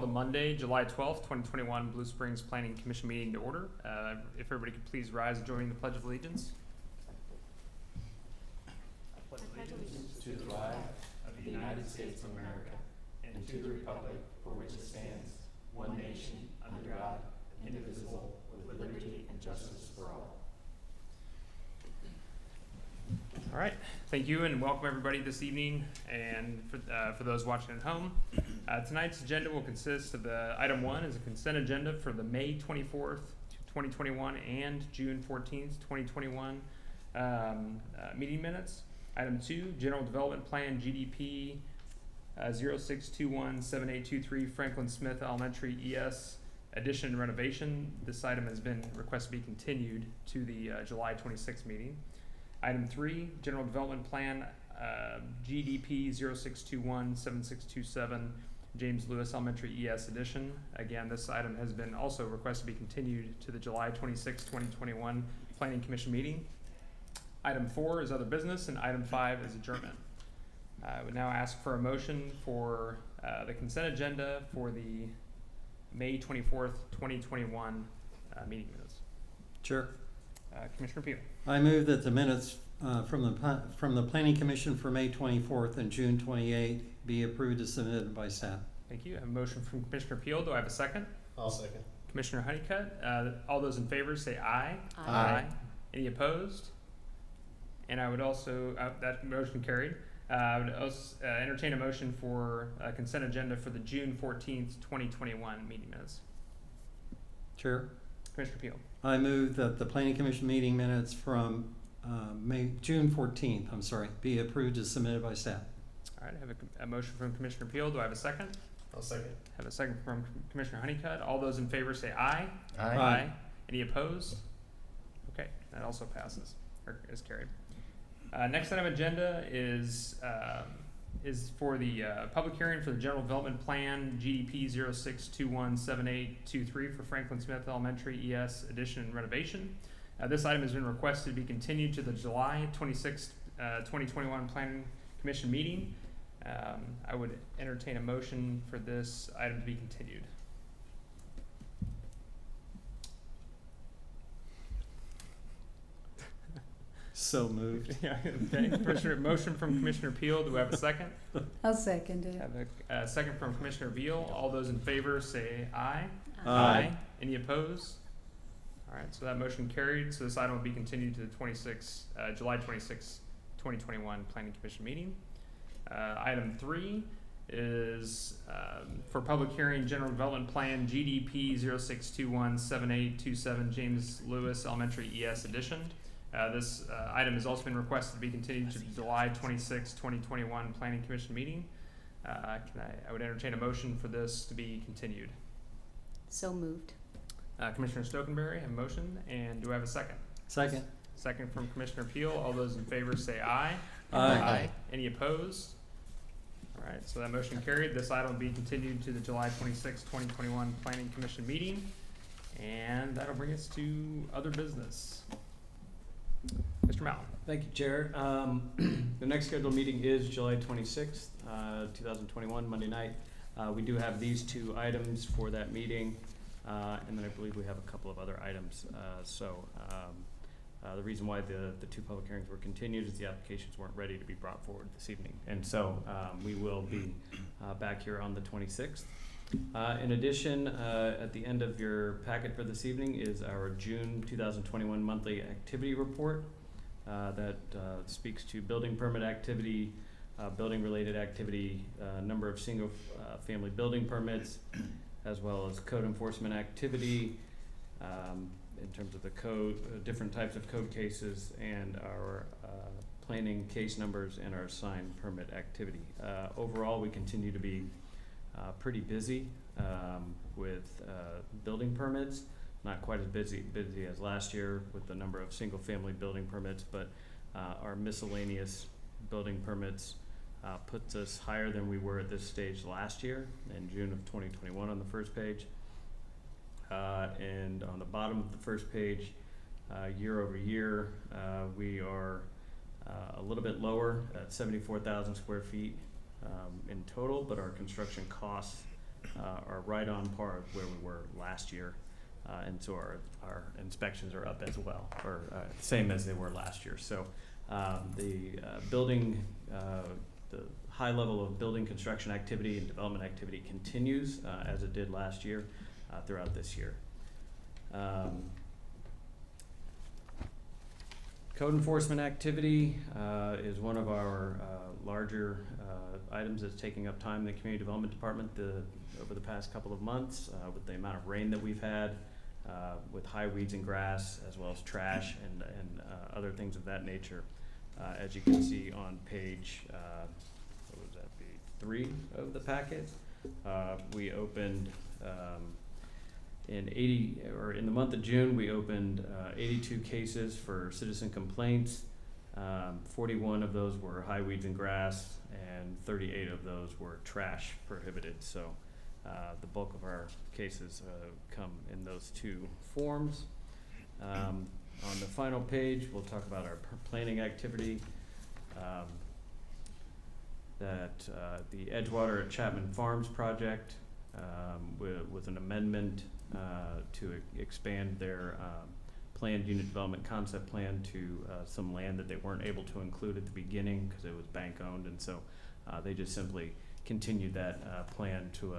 the Monday, July 12th, 2021 Blue Springs Planning Commission meeting to order. If everybody could please rise and join the Pledge of Allegiance. I pledge allegiance to the flag of the United States of America and to the republic for which it stands, one nation, under God, indivisible, with liberty and justice for all. All right, thank you and welcome everybody this evening, and for those watching at home. Tonight's agenda will consist of item 1 is a consent agenda for the May 24th, 2021 and June 14th, 2021 meeting minutes. Item 2, General Development Plan GDP 06217823 Franklin Smith Elementary ES addition and renovation. This item has been requested to be continued to the July 26th meeting. Item 3, General Development Plan GDP 06217627 James Lewis Elementary ES addition. Again, this item has been also requested to be continued to the July 26, 2021 Planning Commission meeting. Item 4 is other business, and item 5 is adjournment. I would now ask for a motion for the consent agenda for the May 24th, 2021 meeting minutes. Sure. Commissioner Peel. I move that the minutes from the Planning Commission for May 24th and June 28th be approved as submitted by staff. Thank you. I have a motion from Commissioner Peel. Do I have a second? I'll second. Commissioner Honeycutt. All those in favor say aye. Aye. Any opposed? And I would also, that motion carried. I would also entertain a motion for a consent agenda for the June 14th, 2021 meeting minutes. Sure. Commissioner Peel. I move that the Planning Commission meeting minutes from June 14th, be approved as submitted by staff. All right, I have a motion from Commissioner Peel. Do I have a second? I'll second. I have a second from Commissioner Honeycutt. All those in favor say aye. Aye. Any opposed? Okay, that also passes, or is carried. Next item agenda is for the public hearing for the General Development Plan GDP 06217823 for Franklin Smith Elementary ES addition and renovation. This item has been requested to be continued to the July 26th, 2021 Planning Commission meeting. I would entertain a motion for this item to be continued. So moved. Yeah, okay. Motion from Commissioner Peel. Do we have a second? I'll second it. I have a second from Commissioner Veal. All those in favor say aye. Aye. Any opposed? All right, so that motion carried. So this item will be continued to the July 26, 2021 Planning Commission meeting. Item 3 is for public hearing General Development Plan GDP 06217827 James Lewis Elementary ES addition. This item has also been requested to be continued to the July 26, 2021 Planning Commission meeting. I would entertain a motion for this to be continued. So moved. Commissioner Stokenberry, have a motion, and do I have a second? Second. Second from Commissioner Peel. All those in favor say aye. Aye. Any opposed? All right, so that motion carried. This item will be continued to the July 26, 2021 Planning Commission meeting, and that'll bring us to other business. Mr. Mallon. Thank you, Chair. The next scheduled meeting is July 26th, 2021, Monday night. We do have these 2 items for that meeting, and then I believe we have a couple of other items. The reason why the 2 public hearings were continued is the applications weren't ready to be brought forward this evening. And so we will be back here on the 26th. In addition, at the end of your packet for this evening is our June 2021 monthly activity report that speaks to building permit activity, building related activity, number of single family building permits, as well as code enforcement activity in terms of the code, different types of code cases, and our planning case numbers and our signed permit activity. Overall, we continue to be pretty busy with building permits. Not quite as busy as last year with the number of single family building permits, but our miscellaneous building permits puts us higher than we were at this stage last year in June of 2021 on the first page. And on the bottom of the first page, year over year, we are a little bit lower at 74,000 square feet in total, but our construction costs are right on par with where we were last year. And so our inspections are up as well, or same as they were last year. So the building, the high level of building construction activity and development activity continues as it did last year throughout this year. Code enforcement activity is one of our larger items that's taking up time in the Community Development Department over the past couple of months with the amount of rain that we've had, with high weeds and grass, as well as trash and other things of that nature. As you can see on page, what would that be, 3 of the packet, we opened in the month of June, we opened 82 cases for citizen complaints. 41 of those were high weeds and grass, and 38 of those were trash prohibited. So the bulk of our cases come in those two forms. On the final page, we'll talk about our planning activity. The Edgewater at Chapman Farms project with an amendment to expand their planned unit development concept plan to some land that they weren't able to include at the beginning because it was bank owned, and so they just simply continued that plan to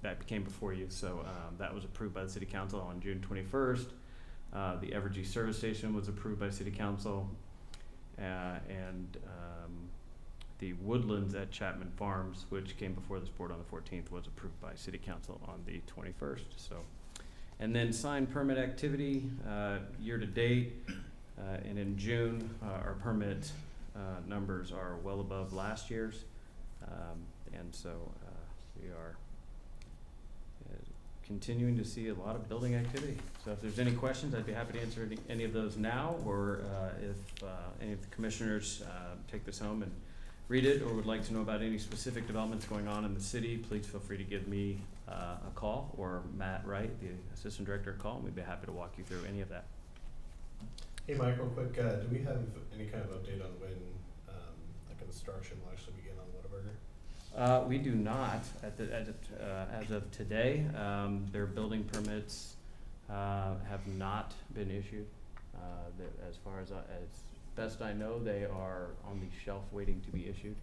that became before you. So that was approved by the City Council on June 21st. The Evergy service station was approved by City Council, and the Woodlands at Chapman Farms, which came before this board on the 14th, was approved by City Council on the 21st. So, and then sign permit activity year to date, and in June, our permit numbers are well above last year's, and so we are continuing to see a lot of building activity. So if there's any questions, I'd be happy to answer any of those now, or if any of the commissioners take this home and read it, or would like to know about any specific developments going on in the city, please feel free to give me a call, or Matt Wright, the Assistant Director, a call, and we'd be happy to walk you through any of that. Hey Mike, real quick, do we have any kind of update on when the construction will actually begin on Whataburger? We do not as of today. Their building permits have not been issued. As far as best I know, they are on the shelf waiting to be issued,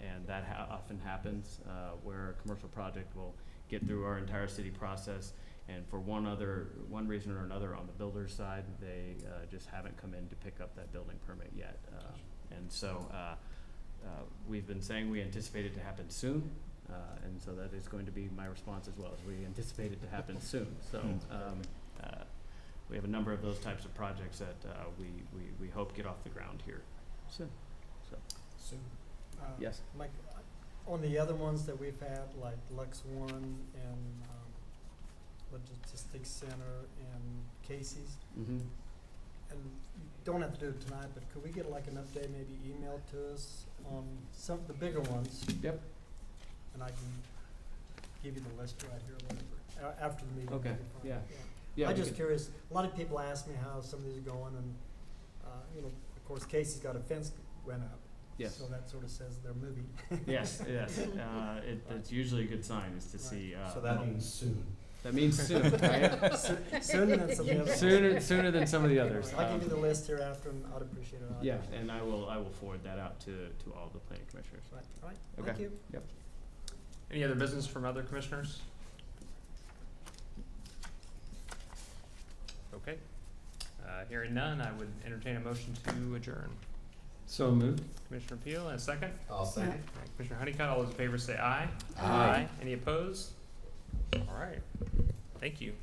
and that often happens where a commercial project will get through our entire city process, and for one reason or another on the builder's side, they just haven't come in to pick up that building permit yet, and so we've been saying we anticipate it to happen soon, and so that is going to be my response as well, as we anticipate it to happen soon. So we have a number of those types of projects that we hope get off the ground here soon. So Soon. yes. Mike, on the other ones that we've had, like Lux One and Logistics Center and Casey's, Mm-hmm. and you don't have to do it tonight, but could we get like an update, maybe emailed to us on some of the bigger ones? Yep. And I can give you the list right here or whatever, after the meeting. Okay, that'd be fine. yeah. Yeah, I'm we just could- curious, a lot of people ask me how some of these are going, and, of course, Casey's got a fence went up. Yes. So that sort of says they're moving. Yes, yes. It's usually a good sign is to see. So that means soon. That means soon, right? Sooner than some of the others. Sooner than some of the others. I'll give you the list here after, and I'd appreciate it. Yeah, and I will forward that out to all the planning commissioners. Right, all right, Okay. thank you. Yep. Any other business from other commissioners? Okay. Hearing none, I would entertain a motion to adjourn. So moved. Commissioner Peel, and a second? I'll second. Commissioner Honeycutt, all those in favor say aye. Aye. Any opposed? All right. Thank you.